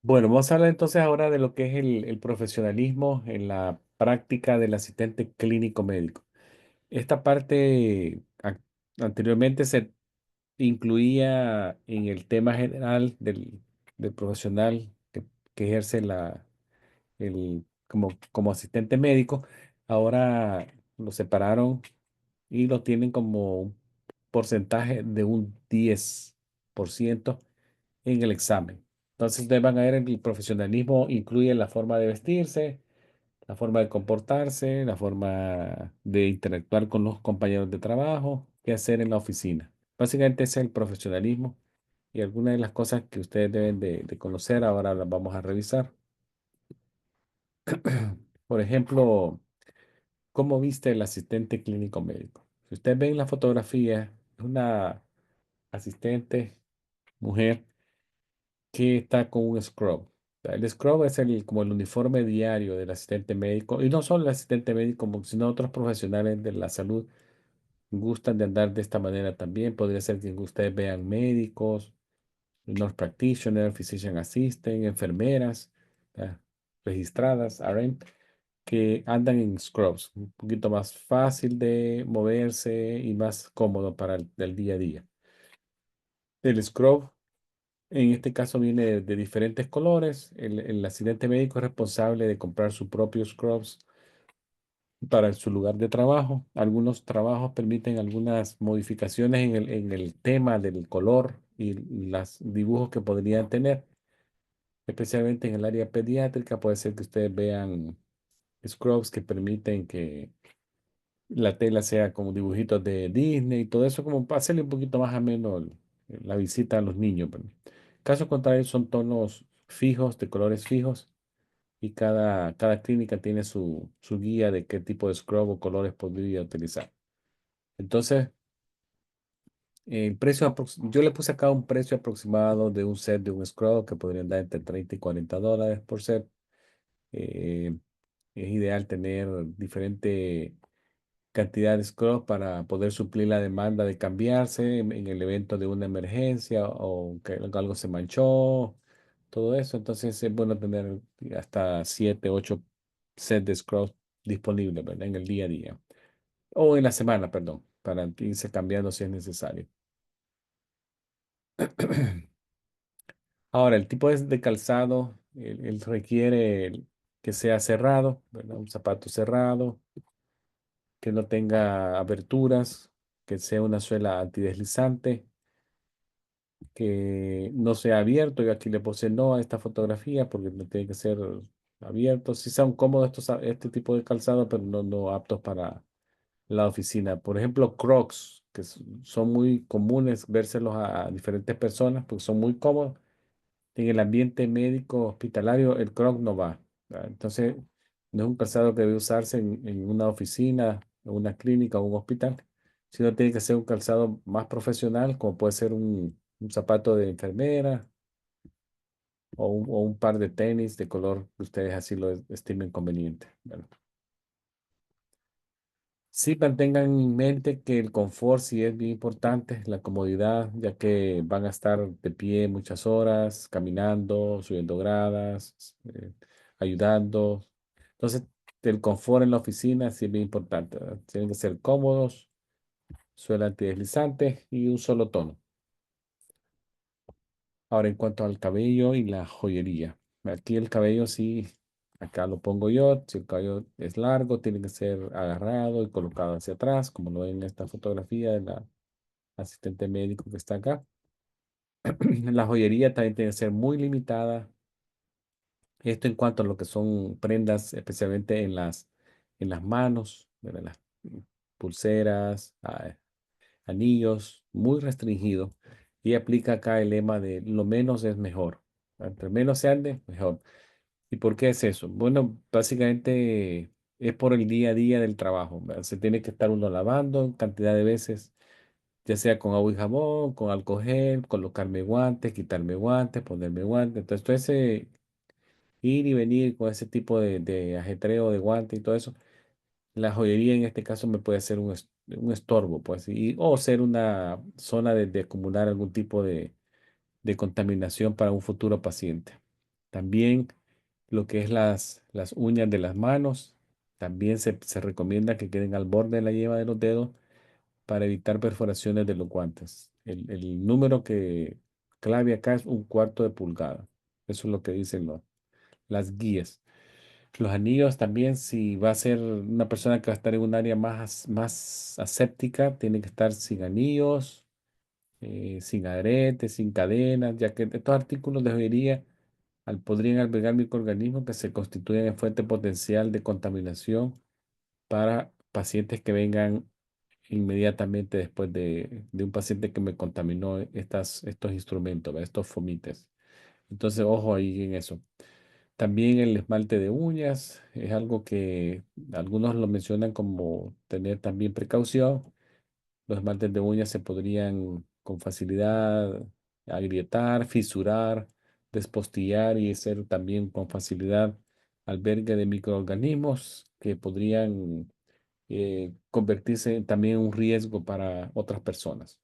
Bueno, vamos a hablar entonces ahora de lo que es el profesionalismo en la práctica del asistente clínico médico. Esta parte anteriormente se incluía en el tema general del profesional que ejerce como asistente médico. Ahora lo separaron y lo tienen como un porcentaje de un 10% en el examen. Entonces, ustedes van a ver el profesionalismo incluye la forma de vestirse, la forma de comportarse, la forma de interactuar con los compañeros de trabajo, qué hacer en la oficina. Básicamente ese es el profesionalismo y algunas de las cosas que ustedes deben de conocer, ahora las vamos a revisar. Por ejemplo, ¿cómo viste el asistente clínico médico? Si ustedes ven la fotografía, es una asistente, mujer, que está con un scrub. El scrub es como el uniforme diario del asistente médico, y no solo el asistente médico, sino otros profesionales de la salud gustan de andar de esta manera también. Podría ser que ustedes vean médicos, nurse practitioner, physician assistant, enfermeras, ah, registradas, RN, que andan en scrubs, un poquito más fácil de moverse y más cómodo para el día a día. El scrub en este caso viene de diferentes colores. El asistente médico es responsable de comprar sus propios scrubs para su lugar de trabajo. Algunos trabajos permiten algunas modificaciones en el tema del color y los dibujos que podrían tener, especialmente en el área pediátrica. Puede ser que ustedes vean scrubs que permiten que la tela sea como dibujitos de Disney y todo eso, como para hacerle un poquito más ameno la visita a los niños, ¿verdad? Caso contrario, son tonos fijos, de colores fijos, y cada clínica tiene su guía de qué tipo de scrub o colores podría utilizar. Entonces, yo le puse acá un precio aproximado de un set de un scrub que podrían dar entre $30 y $40 por set. Eh, es ideal tener diferente cantidad de scrubs para poder suplir la demanda de cambiarse en el evento de una emergencia o que algo se manchó, todo eso. Entonces es bueno tener hasta 7, 8 sets de scrubs disponibles, ¿verdad? En el día a día o en la semana, perdón, para irse cambiando si es necesario. Ahora, el tipo de calzado, él requiere que sea cerrado, ¿verdad? Un zapato cerrado, que no tenga aberturas, que sea una suela antideslizante, que no sea abierto. Yo aquí le puse no a esta fotografía porque no tiene que ser abierto. Sí son cómodos este tipo de calzado, pero no aptos para la oficina. Por ejemplo, Crocs, que son muy comunes vérselos a diferentes personas porque son muy cómodos. En el ambiente médico hospitalario, el Croc no va, ¿verdad? Entonces, no es un calzado que debe usarse en una oficina, en una clínica o un hospital, sino tiene que ser un calzado más profesional, como puede ser un zapato de enfermera o un par de tenis de color que ustedes así lo estimen conveniente, ¿verdad? Sí, mantengan en mente que el confort sí es bien importante, la comodidad, ya que van a estar de pie muchas horas, caminando, subiendo gradas, ayudando. Entonces, el confort en la oficina sí es bien importante, ¿verdad? Tienen que ser cómodos, suela antideslizante y un solo tono. Ahora, en cuanto al cabello y la joyería, aquí el cabello sí, acá lo pongo yo. Si el cabello es largo, tiene que ser agarrado y colocado hacia atrás, como lo ven en esta fotografía de la asistente médico que está acá. La joyería también tiene que ser muy limitada. Esto en cuanto a lo que son prendas, especialmente en las manos, ¿verdad? Las pulseras, anillos, muy restringido. Y aplica acá el lema de lo menos es mejor. Entre menos se ande, mejor. ¿Y por qué es eso? Bueno, básicamente es por el día a día del trabajo, ¿verdad? Se tiene que estar uno lavando cantidad de veces, ya sea con agua y jabón, con alcohol gel, colocarme guantes, quitarme guantes, ponerme guantes. Entonces, todo ese ir y venir con ese tipo de ajetreo de guantes y todo eso, la joyería en este caso me puede ser un estorbo, pues, o ser una zona de acumular algún tipo de de contaminación para un futuro paciente. También lo que es las uñas de las manos, también se recomienda que queden al borde de la yema de los dedos para evitar perforaciones de los guantes. El número que clave acá es 1/4 de pulgada. Eso es lo que dicen las guías. Los anillos también, si va a ser una persona que va a estar en un área más aséptica, tiene que estar sin anillos, sin aretes, sin cadenas, ya que estos artículos podrían albergar microorganismos que se constituyen en fuente potencial de contaminación para pacientes que vengan inmediatamente después de un paciente que me contaminó estos instrumentos, ¿verdad? Estos fomites. Entonces, ojo ahí en eso. También el esmalte de uñas es algo que algunos lo mencionan como tener también precaución. Los esmaltes de uñas se podrían con facilidad agrietar, fisurar, despostillar y ser también con facilidad albergue de microorganismos que podrían convertirse también en un riesgo para otras personas.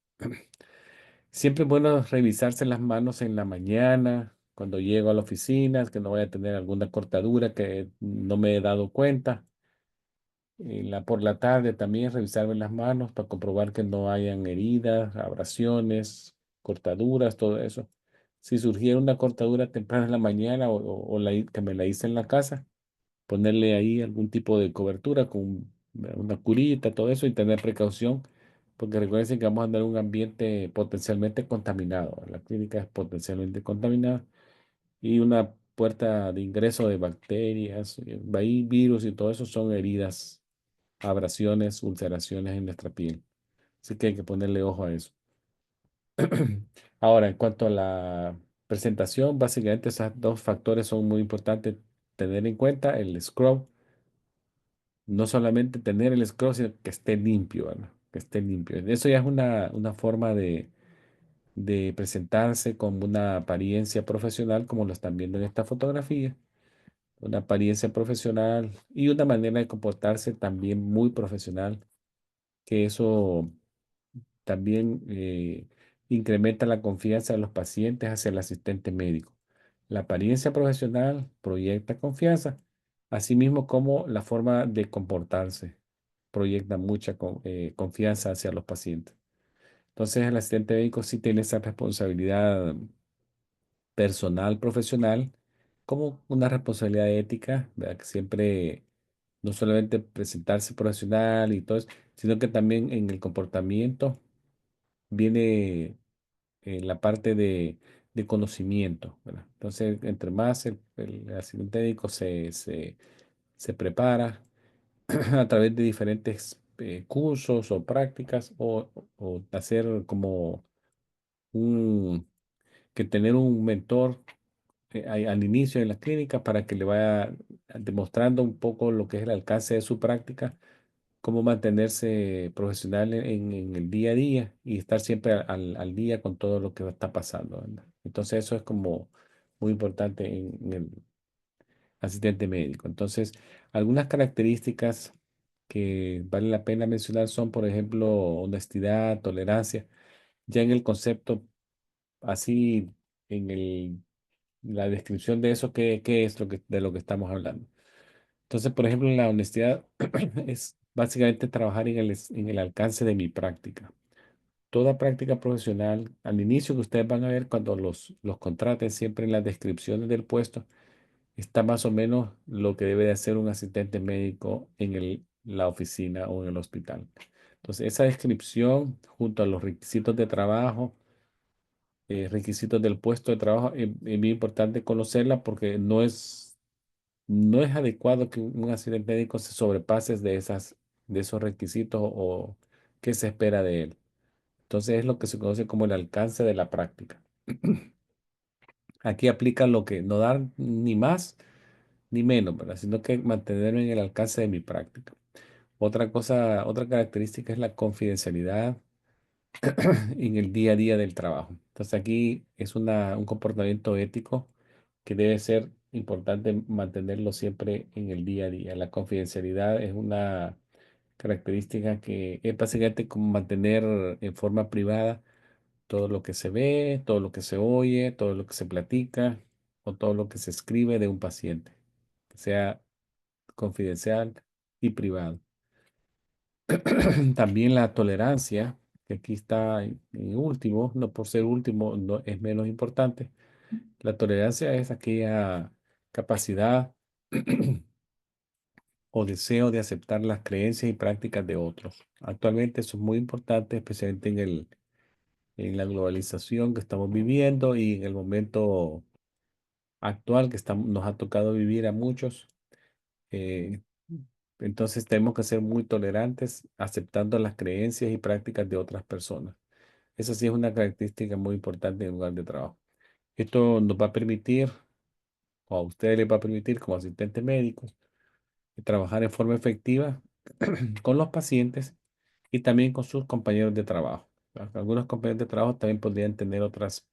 Siempre es bueno revisarse las manos en la mañana, cuando llego a la oficina, que no vaya a tener alguna cortadura que no me he dado cuenta. Por la tarde también revisarme las manos para comprobar que no hayan heridas, abrasiones, cortaduras, todo eso. Si surgiera una cortadura temprano en la mañana que me la hice en la casa, ponerle ahí algún tipo de cobertura con una curita, todo eso y tener precaución, porque recuerden que vamos a andar en un ambiente potencialmente contaminado. La clínica es potencialmente contaminada y una puerta de ingreso de bacterias, ahí virus y todo eso son heridas, abrasiones, ulceraciones en nuestra piel. Así que hay que ponerle ojo a eso. Ahora, en cuanto a la presentación, básicamente esos dos factores son muy importantes tener en cuenta. El scrub, no solamente tener el scrub, sino que esté limpio, ¿verdad? Que esté limpio. Eso ya es una forma de presentarse con una apariencia profesional, como lo están viendo en esta fotografía. Una apariencia profesional y una manera de comportarse también muy profesional, que eso también incrementa la confianza de los pacientes hacia el asistente médico. La apariencia profesional proyecta confianza, así mismo como la forma de comportarse proyecta mucha confianza hacia los pacientes. Entonces, el asistente médico sí tiene esa responsabilidad personal, profesional, como una responsabilidad ética, ¿verdad? Que siempre no solamente presentarse profesional y todo eso, sino que también en el comportamiento viene la parte de conocimiento, ¿verdad? Entonces, entre más el asistente médico se prepara a través de diferentes cursos o prácticas o hacer como un, que tener un mentor al inicio en la clínica para que le vaya demostrando un poco lo que es el alcance de su práctica, cómo mantenerse profesional en el día a día y estar siempre al día con todo lo que está pasando, ¿verdad? Entonces eso es como muy importante en el asistente médico. Entonces, algunas características que vale la pena mencionar son, por ejemplo, honestidad, tolerancia. Ya en el concepto, así en la descripción de eso, ¿qué es de lo que estamos hablando? Entonces, por ejemplo, la honestidad es básicamente trabajar en el alcance de mi práctica. Toda práctica profesional, al inicio que ustedes van a ver cuando los contraten, siempre en las descripciones del puesto, está más o menos lo que debe de hacer un asistente médico en la oficina o en el hospital. Entonces, esa descripción junto a los requisitos de trabajo, requisitos del puesto de trabajo, es bien importante conocerla porque no es adecuado que un asistente médico se sobrepase de esos requisitos o qué se espera de él. Entonces es lo que se conoce como el alcance de la práctica. Aquí aplica lo que no dar ni más ni menos, ¿verdad? Sino que mantenerme en el alcance de mi práctica. Otra cosa, otra característica es la confidencialidad en el día a día del trabajo. Entonces aquí es un comportamiento ético que debe ser importante mantenerlo siempre en el día a día. La confidencialidad es una característica que es básicamente como mantener en forma privada todo lo que se ve, todo lo que se oye, todo lo que se platica o todo lo que se escribe de un paciente, que sea confidencial y privado. También la tolerancia, que aquí está en último, no por ser último, no es menos importante. La tolerancia es aquella capacidad o deseo de aceptar las creencias y prácticas de otros. Actualmente eso es muy importante, especialmente en la globalización que estamos viviendo y en el momento actual que nos ha tocado vivir a muchos. Eh, entonces tenemos que ser muy tolerantes aceptando las creencias y prácticas de otras personas. Esa sí es una característica muy importante en el lugar de trabajo. Esto nos va a permitir, o a ustedes les va a permitir como asistentes médicos, trabajar en forma efectiva con los pacientes y también con sus compañeros de trabajo. Algunos compañeros de trabajo también podrían tener otras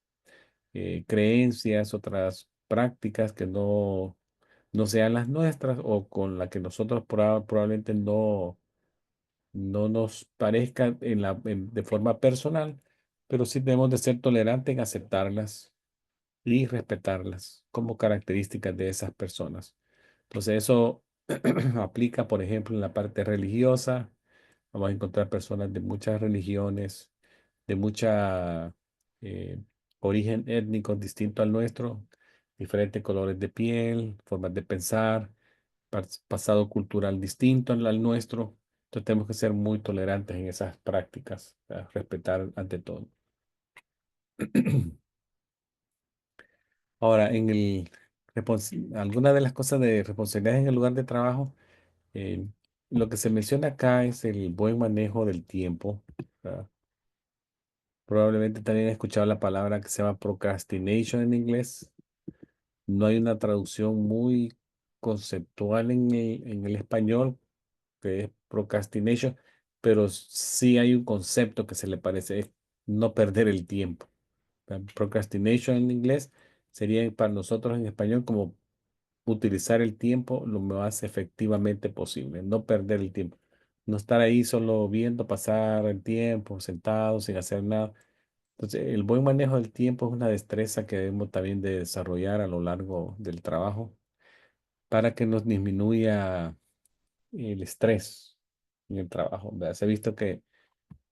creencias, otras prácticas que no sean las nuestras o con las que nosotros probablemente no nos parezcan de forma personal, pero sí debemos de ser tolerantes en aceptarlas y respetarlas como características de esas personas. Entonces eso aplica, por ejemplo, en la parte religiosa. Vamos a encontrar personas de muchas religiones, de mucha eh, origen étnico distinto al nuestro, diferentes colores de piel, formas de pensar, pasado cultural distinto al nuestro. Entonces tenemos que ser muy tolerantes en esas prácticas, respetar ante todo. Ahora, alguna de las cosas de responsabilidades en el lugar de trabajo, eh, lo que se menciona acá es el buen manejo del tiempo. ¿Verdad? Probablemente también he escuchado la palabra que se llama procrastination en inglés. No hay una traducción muy conceptual en el español, que es procrastination, pero sí hay un concepto que se le parece, es no perder el tiempo. Procrastination en inglés sería para nosotros en español como utilizar el tiempo lo más efectivamente posible, no perder el tiempo, no estar ahí solo viendo pasar el tiempo, sentado sin hacer nada. Entonces, el buen manejo del tiempo es una destreza que debemos también de desarrollar a lo largo del trabajo para que nos disminuya el estrés en el trabajo. ¿Verdad? Se ha visto que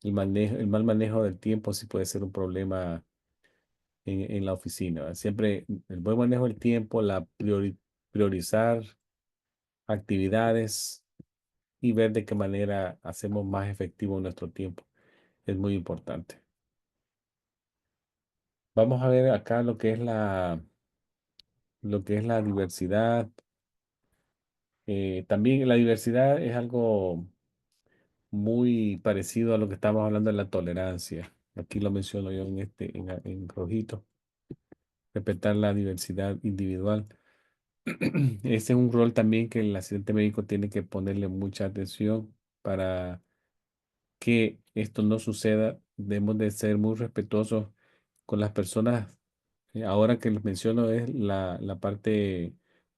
el mal manejo del tiempo sí puede ser un problema en la oficina. ¿Verdad? Siempre el buen manejo del tiempo, priorizar actividades y ver de qué manera hacemos más efectivo nuestro tiempo es muy importante. Vamos a ver acá lo que es la diversidad. También la diversidad es algo muy parecido a lo que estamos hablando de la tolerancia. Aquí lo menciono yo en rojito. Respetar la diversidad individual. Ese es un rol también que el asistente médico tiene que ponerle mucha atención para que esto no suceda. Debemos de ser muy respetuosos con las personas. Ahora que les menciono es la parte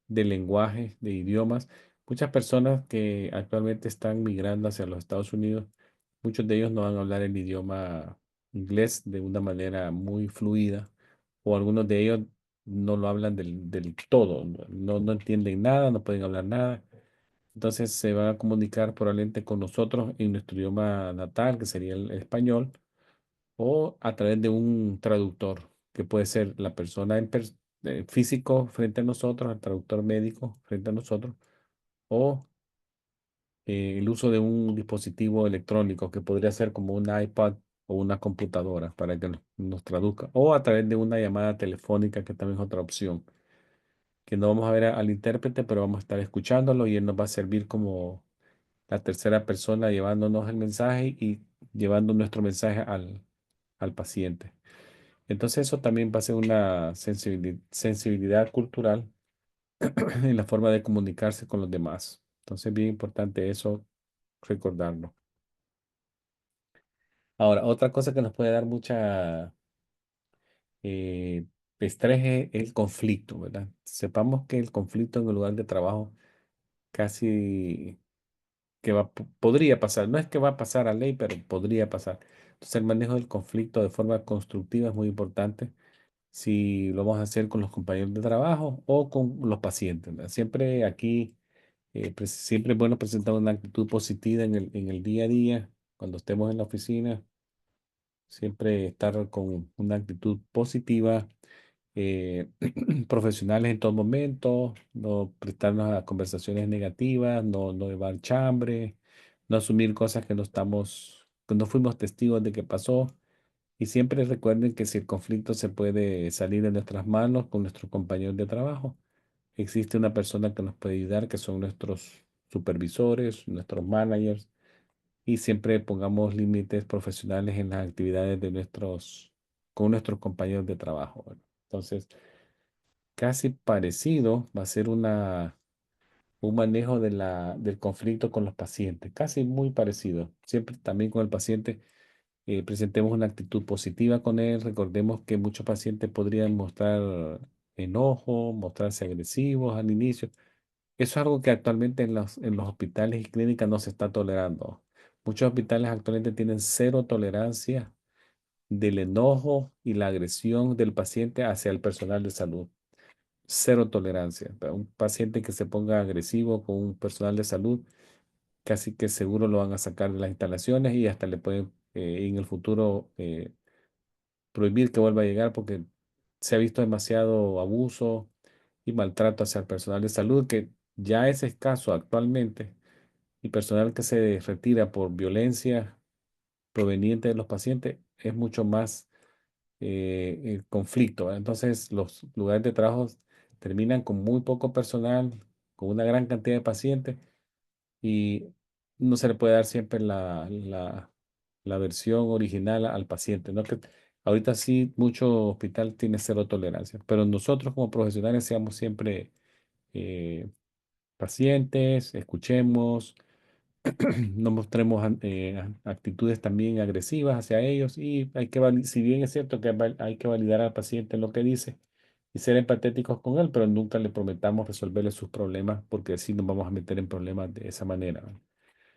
de lenguaje, de idiomas. Muchas personas que actualmente están migrando hacia los Estados Unidos, muchos de ellos no van a hablar el idioma inglés de una manera muy fluida, o algunos de ellos no lo hablan del todo, no entienden nada, no pueden hablar nada. Entonces se van a comunicar probablemente con nosotros en nuestro idioma natal, que sería el español, o a través de un traductor, que puede ser la persona físico frente a nosotros, el traductor médico frente a nosotros, o el uso de un dispositivo electrónico que podría ser como un iPad o una computadora para que nos traduzca, o a través de una llamada telefónica, que también es otra opción, que no vamos a ver al intérprete, pero vamos a estar escuchándolo y él nos va a servir como la tercera persona llevándonos el mensaje y llevando nuestro mensaje al paciente. Entonces eso también va a ser una sensibilidad cultural en la forma de comunicarse con los demás. Entonces es bien importante eso recordarlo. Ahora, otra cosa que nos puede dar mucha eh, estrés es el conflicto, ¿verdad? Sepamos que el conflicto en el lugar de trabajo casi que podría pasar. No es que va a pasar a ley, pero podría pasar. Entonces, el manejo del conflicto de forma constructiva es muy importante si lo vamos a hacer con los compañeros de trabajo o con los pacientes, ¿verdad? Siempre aquí, siempre es bueno presentar una actitud positiva en el día a día, cuando estemos en la oficina, siempre estar con una actitud positiva, eh, profesionales en todo momento, no prestarnos a conversaciones negativas, no llevar chambre, no asumir cosas que no fuimos testigos de que pasó. Y siempre recuerden que si el conflicto se puede salir de nuestras manos con nuestros compañeros de trabajo, existe una persona que nos puede ayudar, que son nuestros supervisores, nuestros managers, y siempre pongamos límites profesionales en las actividades con nuestros compañeros de trabajo, ¿verdad? Entonces, casi parecido va a ser un manejo del conflicto con los pacientes, casi muy parecido. Siempre también con el paciente presentemos una actitud positiva con él. Recordemos que muchos pacientes podrían mostrar enojo, mostrarse agresivos al inicio. Eso es algo que actualmente en los hospitales y clínicas no se está tolerando. Muchos hospitales actualmente tienen cero tolerancia del enojo y la agresión del paciente hacia el personal de salud. Cero tolerancia. Para un paciente que se ponga agresivo con un personal de salud, casi que seguro lo van a sacar de las instalaciones y hasta le pueden en el futuro prohibir que vuelva a llegar porque se ha visto demasiado abuso y maltrato hacia el personal de salud que ya es escaso actualmente y personal que se retira por violencia proveniente de los pacientes es mucho más el conflicto, ¿verdad? Entonces los lugares de trabajo terminan con muy poco personal, con una gran cantidad de pacientes y no se le puede dar siempre la versión original al paciente, ¿no? Que ahorita sí, mucho hospital tiene cero tolerancia, pero nosotros como profesionales seamos siempre eh, pacientes, escuchemos, no mostremos actitudes también agresivas hacia ellos y si bien es cierto que hay que validar al paciente en lo que dice y ser empatéticos con él, pero nunca le prometamos resolverle sus problemas porque así nos vamos a meter en problemas de esa manera, ¿no?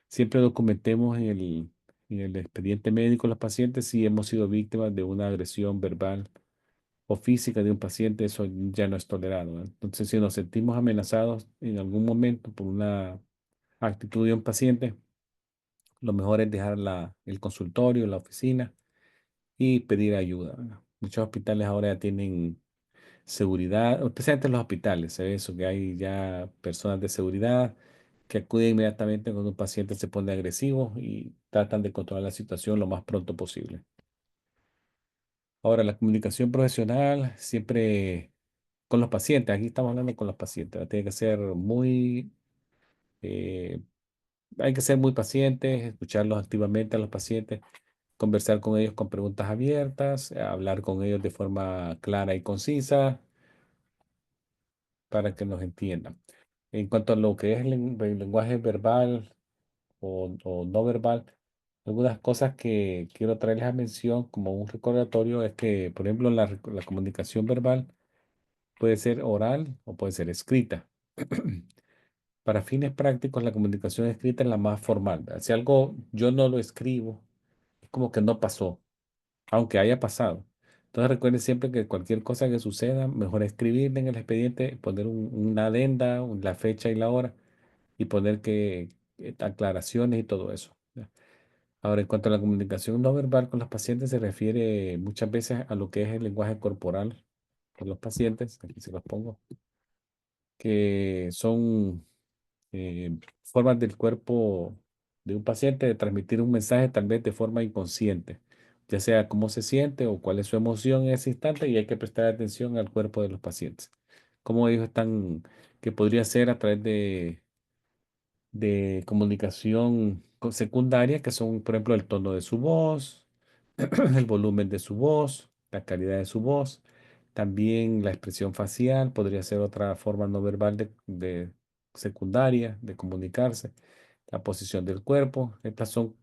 Siempre documentemos en el expediente médico de los pacientes si hemos sido víctimas de una agresión verbal o física de un paciente, eso ya no es tolerado, ¿no? Entonces, si nos sentimos amenazados en algún momento por una actitud de un paciente, lo mejor es dejar el consultorio, la oficina y pedir ayuda, ¿verdad? Muchos hospitales ahora ya tienen seguridad, especialmente en los hospitales, se ve eso, que hay ya personas de seguridad que acuden inmediatamente cuando un paciente se pone agresivo y tratan de controlar la situación lo más pronto posible. Ahora, la comunicación profesional siempre con los pacientes, aquí estamos hablando con los pacientes, ¿verdad? Tiene que ser eh, hay que ser muy pacientes, escucharlos activamente a los pacientes, conversar con ellos con preguntas abiertas, hablar con ellos de forma clara y concisa para que nos entiendan. En cuanto a lo que es el lenguaje verbal o no verbal, algunas cosas que quiero traerles a mención como un recordatorio es que, por ejemplo, la comunicación verbal puede ser oral o puede ser escrita. Para fines prácticos, la comunicación escrita es la más formal, ¿verdad? Si algo yo no lo escribo, es como que no pasó, aunque haya pasado. Entonces recuerden siempre que cualquier cosa que suceda, mejor escribirle en el expediente, poner una adenda, la fecha y la hora, y poner aclaraciones y todo eso, ¿ya? Ahora, en cuanto a la comunicación no verbal con los pacientes, se refiere muchas veces a lo que es el lenguaje corporal de los pacientes, aquí se los pongo, que son formas del cuerpo de un paciente de transmitir un mensaje tal vez de forma inconsciente, ya sea cómo se siente o cuál es su emoción en ese instante y hay que prestar atención al cuerpo de los pacientes. Cómo ellos están, que podría ser a través de comunicación secundaria, que son, por ejemplo, el tono de su voz, el volumen de su voz, la calidad de su voz. También la expresión facial podría ser otra forma no verbal de secundaria de comunicarse. La posición del cuerpo. Estas son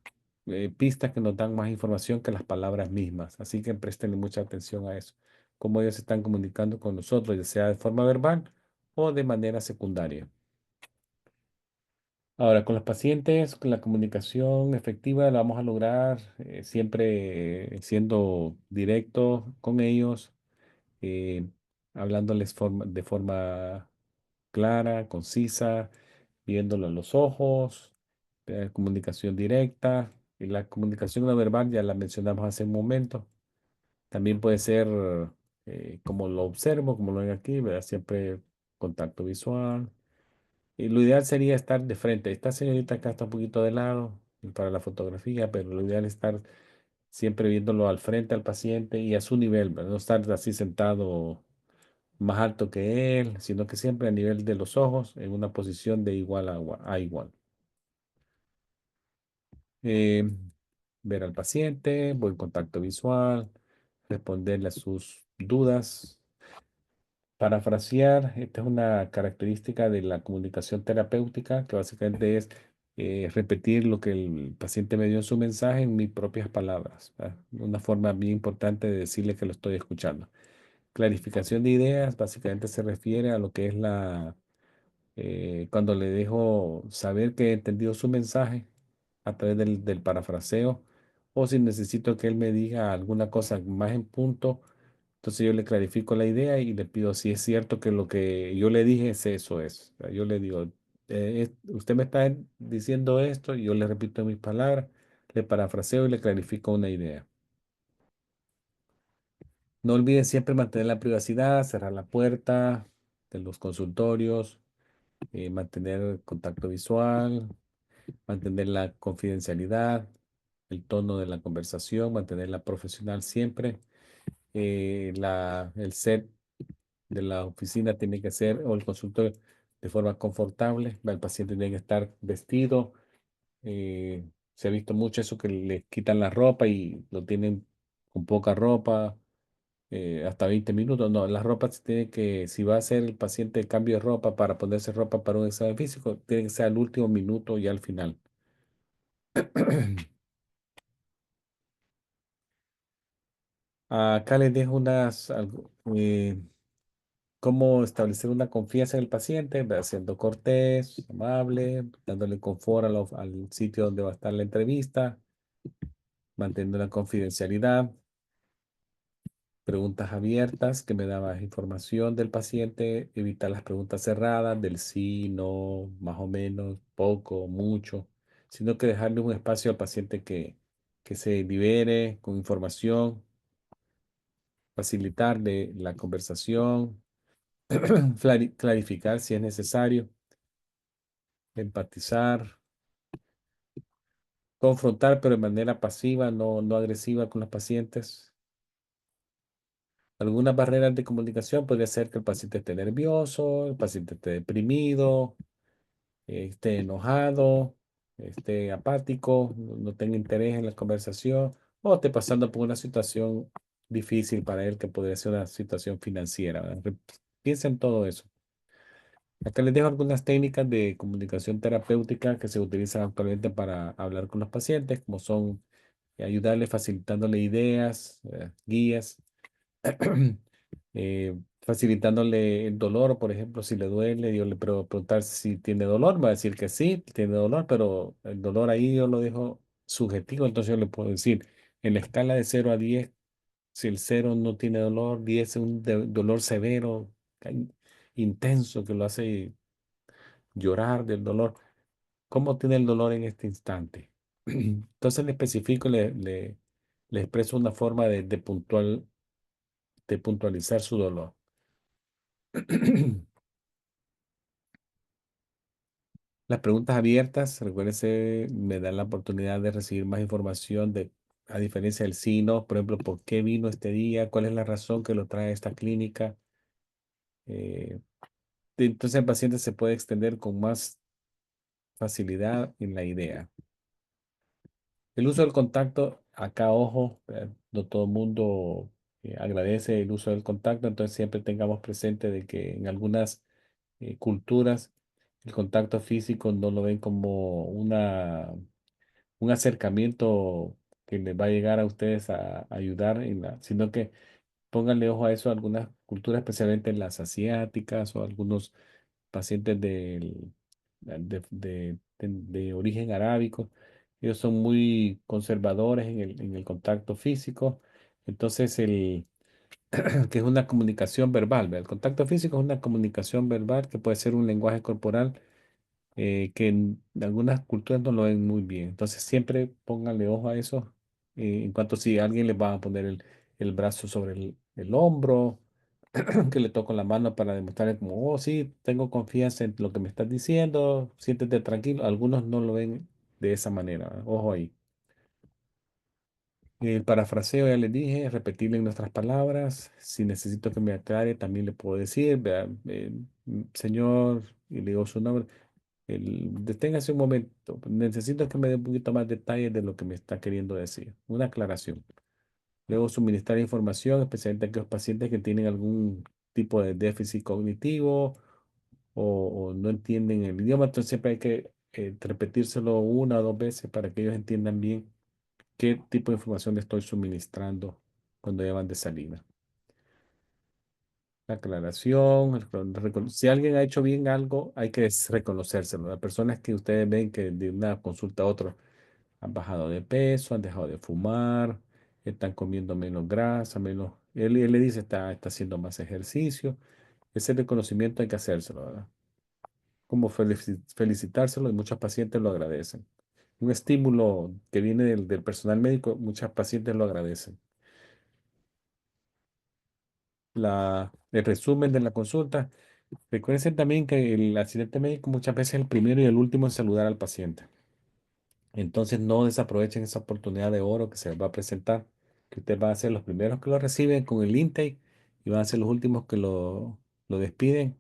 pistas que nos dan más información que las palabras mismas. Así que presten mucha atención a eso. Cómo ellos se están comunicando con nosotros, ya sea de forma verbal o de manera secundaria. Ahora, con los pacientes, con la comunicación efectiva la vamos a lograr siempre siendo directos con ellos, eh, hablándoles de forma clara, concisa, viéndolo a los ojos, comunicación directa. Y la comunicación no verbal ya la mencionamos hace un momento. También puede ser como lo observo, como lo ven aquí, ¿verdad? Siempre contacto visual. Y lo ideal sería estar de frente. Esta señorita acá está un poquito de lado para la fotografía, pero lo ideal es estar siempre viéndolo al frente al paciente y a su nivel, ¿verdad? No estar así sentado más alto que él, sino que siempre a nivel de los ojos, en una posición de igual a igual. Eh, Ver al paciente, buen contacto visual, responderle a sus dudas. Parafrasear, esta es una característica de la comunicación terapéutica, que básicamente es repetir lo que el paciente me dio en su mensaje en mis propias palabras, ¿verdad? Una forma bien importante de decirle que lo estoy escuchando. Clarificación de ideas, básicamente se refiere a lo que es cuando le dejo saber que he entendido su mensaje a través del parafraseo, o si necesito que él me diga alguna cosa más en punto, entonces yo le clarifico la idea y le pido si es cierto que lo que yo le dije es eso es. O sea, yo le digo, usted me está diciendo esto y yo le repito en mis palabras, le parafraseo y le clarifico una idea. No olviden siempre mantener la privacidad, cerrar la puerta de los consultorios, mantener contacto visual, mantener la confidencialidad, el tono de la conversación, mantenerla profesional siempre. El set de la oficina tiene que ser, o el consultorio, de forma confortable. El paciente tiene que estar vestido. Se ha visto mucho eso que le quitan la ropa y lo tienen con poca ropa, hasta 20 minutos. No, la ropa se tiene que, si va a hacer el paciente el cambio de ropa para ponerse ropa para un examen físico, tiene que ser al último minuto y al final. Acá les dejo cómo establecer una confianza en el paciente, ¿verdad? Siendo cortés, amable, dándole confort al sitio donde va a estar la entrevista, manteniendo la confidencialidad, preguntas abiertas que me da más información del paciente, evitar las preguntas cerradas del sí, no, más o menos, poco, mucho, sino que dejarle un espacio al paciente que se libere con información, facilitarle la conversación, clarificar si es necesario, empatizar, confrontar, pero de manera pasiva, no agresiva con los pacientes. Algunas barreras de comunicación podría ser que el paciente esté nervioso, el paciente esté deprimido, esté enojado, esté apático, no tenga interés en la conversación o esté pasando por una situación difícil para él que podría ser una situación financiera, ¿verdad? Piensa en todo eso. Acá les dejo algunas técnicas de comunicación terapéutica que se utilizan actualmente para hablar con los pacientes, como son ayudarle facilitándole ideas, guías, facilitándole el dolor, por ejemplo, si le duele, yo le puedo preguntar si tiene dolor, va a decir que sí, tiene dolor, pero el dolor ahí yo lo dejo subjetivo, entonces yo le puedo decir, en la escala de 0 a 10, si el 0 no tiene dolor, 10 es un dolor severo, intenso, que lo hace llorar del dolor. ¿Cómo tiene el dolor en este instante? Entonces le especifico, le expreso una forma de puntualizar su dolor. Las preguntas abiertas, recuérdense, me dan la oportunidad de recibir más información a diferencia del sí, no, por ejemplo, ¿por qué vino este día? ¿Cuál es la razón que lo trae a esta clínica? Eh, entonces el paciente se puede extender con más facilidad en la idea. El uso del contacto, acá ojo, no todo el mundo agradece el uso del contacto, entonces siempre tengamos presente de que en algunas culturas el contacto físico no lo ven como un acercamiento que les va a llegar a ustedes a ayudar, sino que pónganle ojo a eso a algunas culturas, especialmente las asiáticas o algunos pacientes de origen arábico. Ellos son muy conservadores en el contacto físico. Entonces, que es una comunicación verbal, ¿verdad? El contacto físico es una comunicación verbal que puede ser un lenguaje corporal que en algunas culturas no lo ven muy bien. Entonces siempre pónganle ojo a eso. En cuanto si alguien les va a poner el brazo sobre el hombro, que le toco la mano para demostrarle como, oh, sí, tengo confianza en lo que me estás diciendo, siéntete tranquilo. Algunos no lo ven de esa manera. Ojo ahí. El parafraseo, ya les dije, repetirle en nuestras palabras. Si necesito que me aclare, también le puedo decir, vea, señor, y le digo su nombre. Deténgase un momento. Necesito que me dé un poquito más detalles de lo que me está queriendo decir. Una aclaración. Luego suministrar información, especialmente a aquellos pacientes que tienen algún tipo de déficit cognitivo o no entienden el idioma. Entonces siempre hay que repetírselo una o dos veces para que ellos entiendan bien qué tipo de información le estoy suministrando cuando ya van de salida. La aclaración, si alguien ha hecho bien algo, hay que reconocérselo. Las personas que ustedes ven que de una consulta a otra han bajado de peso, han dejado de fumar, están comiendo menos grasa, menos. Él le dice está haciendo más ejercicio. Ese reconocimiento hay que hacérselo, ¿verdad? Como felicitárselo y muchos pacientes lo agradecen. Un estímulo que viene del personal médico, muchos pacientes lo agradecen. El resumen de la consulta. Recuerden también que el asistente médico muchas veces es el primero y el último en saludar al paciente. Entonces no desaprovechen esa oportunidad de oro que se les va a presentar, que usted va a ser los primeros que lo reciben con el intake y van a ser los últimos que lo despiden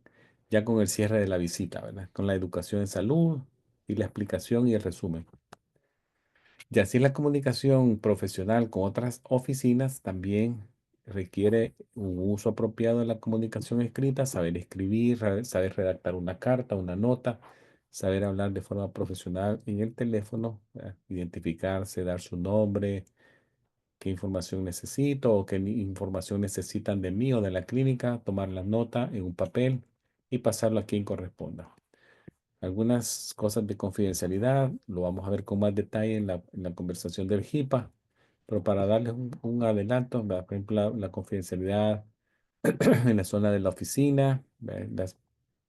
ya con el cierre de la visita, ¿verdad? Con la educación en salud y la explicación y el resumen. Y así la comunicación profesional con otras oficinas también requiere un uso apropiado de la comunicación escrita, saber escribir, saber redactar una carta, una nota, saber hablar de forma profesional en el teléfono, identificarse, dar su nombre, qué información necesito o qué información necesitan de mí o de la clínica, tomar la nota en un papel y pasarlo a quien corresponda. Algunas cosas de confidencialidad lo vamos a ver con más detalle en la conversación del HIPAA, pero para darles un adelanto, ¿verdad? Por ejemplo, la confidencialidad en la zona de la oficina.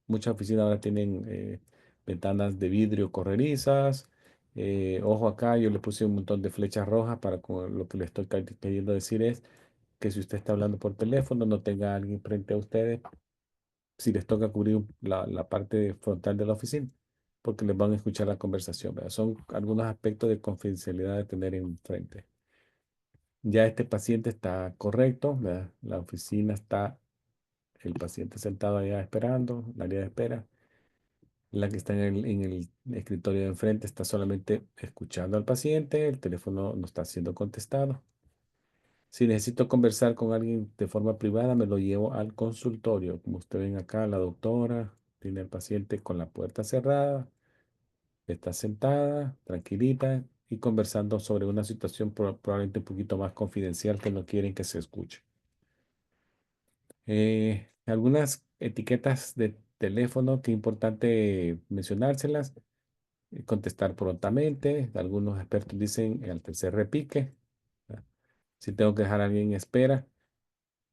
Muchas oficinas ahora tienen ventanas de vidrio correrizas. Ojo acá, yo le puse un montón de flechas rojas para lo que le estoy queriendo decir es que si usted está hablando por teléfono, no tenga a alguien frente a ustedes si les toca cubrir la parte frontal de la oficina, porque les van a escuchar la conversación, ¿verdad? Son algunos aspectos de confidencialidad de tener enfrente. Ya este paciente está correcto, ¿verdad? La oficina está, el paciente sentado allá esperando, la área de espera. La que está en el escritorio de enfrente está solamente escuchando al paciente, el teléfono no está siendo contestado. Si necesito conversar con alguien de forma privada, me lo llevo al consultorio. Como ustedes ven acá, la doctora tiene al paciente con la puerta cerrada, está sentada, tranquilita y conversando sobre una situación probablemente un poquito más confidencial que no quieren que se escuche. Algunas etiquetas de teléfono que es importante mencionárselas. Contestar prontamente. Algunos expertos dicen al tercer repique. ¿Verdad? Si tengo que dejar a alguien en espera.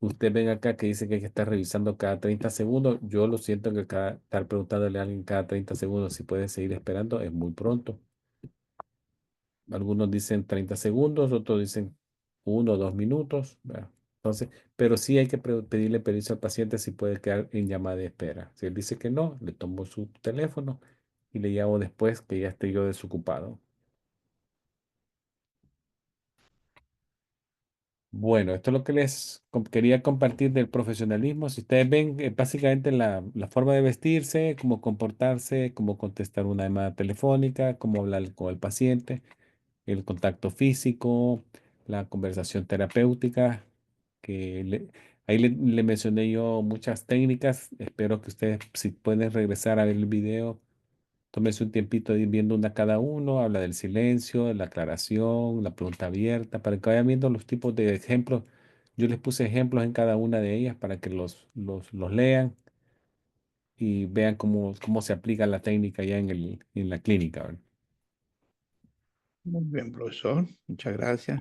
Usted ven acá que dice que hay que estar revisando cada 30 segundos. Yo lo siento que estar preguntándole a alguien cada 30 segundos si puede seguir esperando es muy pronto. Algunos dicen 30 segundos, otros dicen 1 o 2 minutos. ¿Verdad? Entonces, pero sí hay que pedirle permiso al paciente si puede quedar en llamada de espera. Si él dice que no, le tomo su teléfono y le llamo después que ya esté yo desocupado. Bueno, esto es lo que les quería compartir del profesionalismo. Si ustedes ven, básicamente la forma de vestirse, cómo comportarse, cómo contestar una llamada telefónica, cómo hablar con el paciente, el contacto físico, la conversación terapéutica, que le mencioné yo muchas técnicas. Espero que ustedes, si pueden regresar a ver el video, tómese un tiempito de ir viendo una cada uno, habla del silencio, de la aclaración, la pregunta abierta, para que vayan viendo los tipos de ejemplos. Yo les puse ejemplos en cada una de ellas para que los lean y vean cómo se aplica la técnica ya en la clínica, ¿verdad? Muy bien, profesor. Muchas gracias.